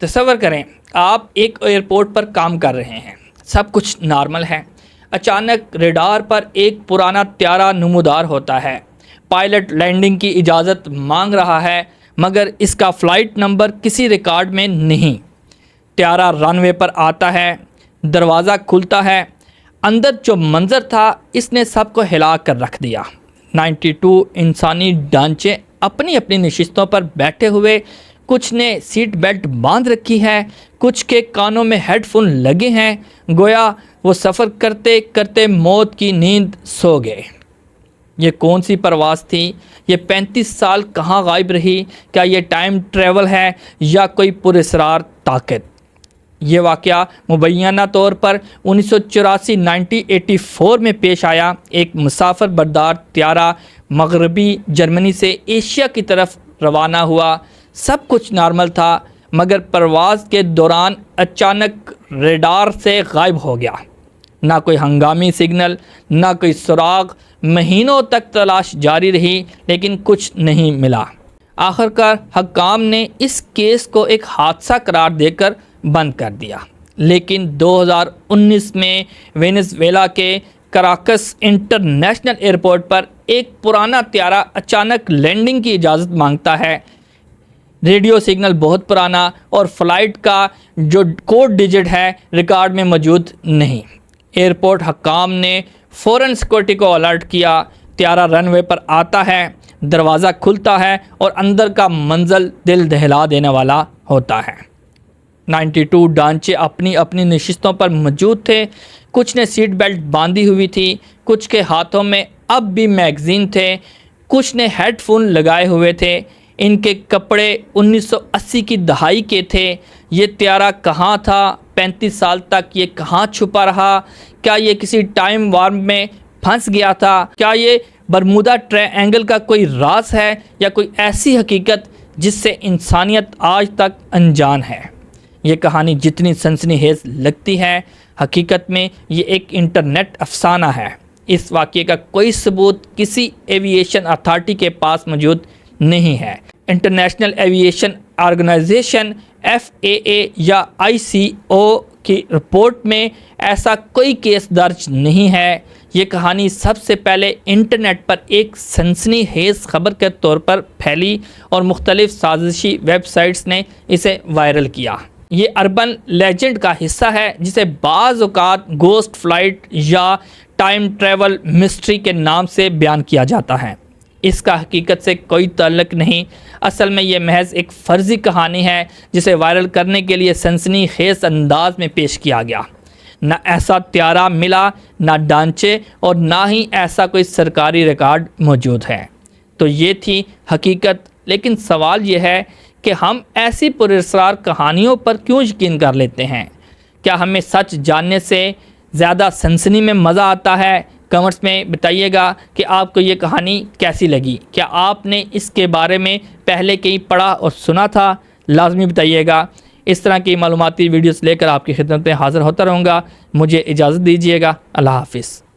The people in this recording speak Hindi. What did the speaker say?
तसव्वुर करें, आप एक एयरपोर्ट पर काम कर रहे हैं, सब कुछ नॉर्मल है। अचानक रेडार पर एक पुराना त्यारा नमूदार होता है। पायलट लैंडिंग की इजाज़त मांग रहा है, मगर इसका फ़्लाइट नंबर किसी रिकॉर्ड में नहीं। त्यारा रनवे पर आता है, दरवाज़ा खुलता है। अंदर जो मंज़र था, इसने सबको हिला कर रख दिया। 92 इंसानी ढांचे अपनी अपनी नशिस्तों पर बैठे हुए, कुछ ने सीट बेल्ट बांध रखी है, कुछ के कानों में हेडफोन लगे हैं, गोया वो सफ़र करते करते मौत की नींद सो गए। ये कौन सी परवाज़ थी? ये 35 साल कहाँ गायब रही? क्या ये टाइम ट्रैवल है या कोई पुरअसरार ताकत? ये वाक़या मुबैना तौर पर 1984 1984 में पेश आया। एक मुसाफिर बरदार त्यारा मगरबी जर्मनी से एशिया की तरफ रवाना हुआ। सब कुछ नॉर्मल था, मगर परवाज़ के दौरान अचानक रेडार से गायब हो गया। ना कोई हंगामी सिग्नल, ना कोई सुराग। महीनों तक तलाश जारी रही, लेकिन कुछ नहीं मिला। आखिरकार हकाम ने इस केस को एक हादसा करार देकर बंद कर दिया। लेकिन 2019 में वेनेजुएला के कराकस इंटरनेशनल एयरपोर्ट पर एक पुराना त्यारा अचानक लैंडिंग की इजाज़त मांगता है। रेडियो सिग्नल बहुत पुराना और फ़्लाइट का जो कोड डिजिट है रिकॉर्ड में मौजूद नहीं। एयरपोर्ट हकाम ने फ़ौरन सिक्योरिटी को अलर्ट किया। त्यारा रनवे पर आता है, दरवाज़ा खुलता है और अंदर का मंजर दिल दहला देने वाला होता है। 92 ढांचे अपनी अपनी नशिस्तों पर मौजूद थे। कुछ ने सीट बेल्ट बांधी हुई थी, कुछ के हाथों में अब भी मैगज़ीन थे, कुछ ने हेडफोन लगाए हुए थे। इनके कपड़े 1980 की दहाई के थे। ये त्यारा कहाँ था? 35 साल तक ये कहाँ छुपा रहा? क्या ये किसी टाइम वार्म में फंस गया था? क्या ये बरमूदा ट्रायंगल का कोई राज है या कोई ऐसी हकीकत जिससे इंसानियत आज तक अनजान है? ये कहानी जितनी सनसनीखेज़ लगती है, हकीकत में ये एक इंटरनेट अफसाना है। इस वाक़ये का कोई सबूत किसी एविएशन अथॉरिटी के पास मौजूद नहीं है। इंटरनेशनल एविएशन ऑर्गेनाइजेशन FAA या ICO की रिपोर्ट में ऐसा कोई केस दर्ज नहीं है। ये कहानी सबसे पहले इंटरनेट पर एक सनसनीखेज़ खबर के तौर पर फैली और मुख्तलिफ साजिशी वेबसाइट्स ने इसे वायरल किया। ये अर्बन लेजेंड का हिस्सा है, जिसे बाज़ औक़ात गोस्ट फ्लाइट या टाइम ट्रैवल मिस्ट्री के नाम से बयान किया जाता है। इसका हकीकत से कोई ताल्लुक़ नहीं। असल में ये महज एक फ़र्ज़ी कहानी है, जिसे वायरल करने के लिए सनसनीखेज़ अंदाज में पेश किया गया। ना ऐसा त्यारा मिला, ना ढांचे और ना ही ऐसा कोई सरकारी रिकॉर्ड मौजूद है। तो ये थी हकीकत। लेकिन सवाल ये है कि हम ऐसी पुरअसरार कहानियों पर क्यों यकीन कर लेते हैं? क्या हमें सच जानने से ज़्यादा सनसनी में मज़ा आता है? कमेंट्स में बताइएगा कि आपको ये कहानी कैसी लगी। क्या आपने इसके बारे में पहले कहीं पढ़ा और सुना था? लाजमी बताइएगा। इस तरह की मालूमाती वीडियोस लेकर आपकी खिदमत में हाज़िर होता रहूँगा। मुझे इजाज़त दीजिएगा। अल्लाह हाफ़िज़।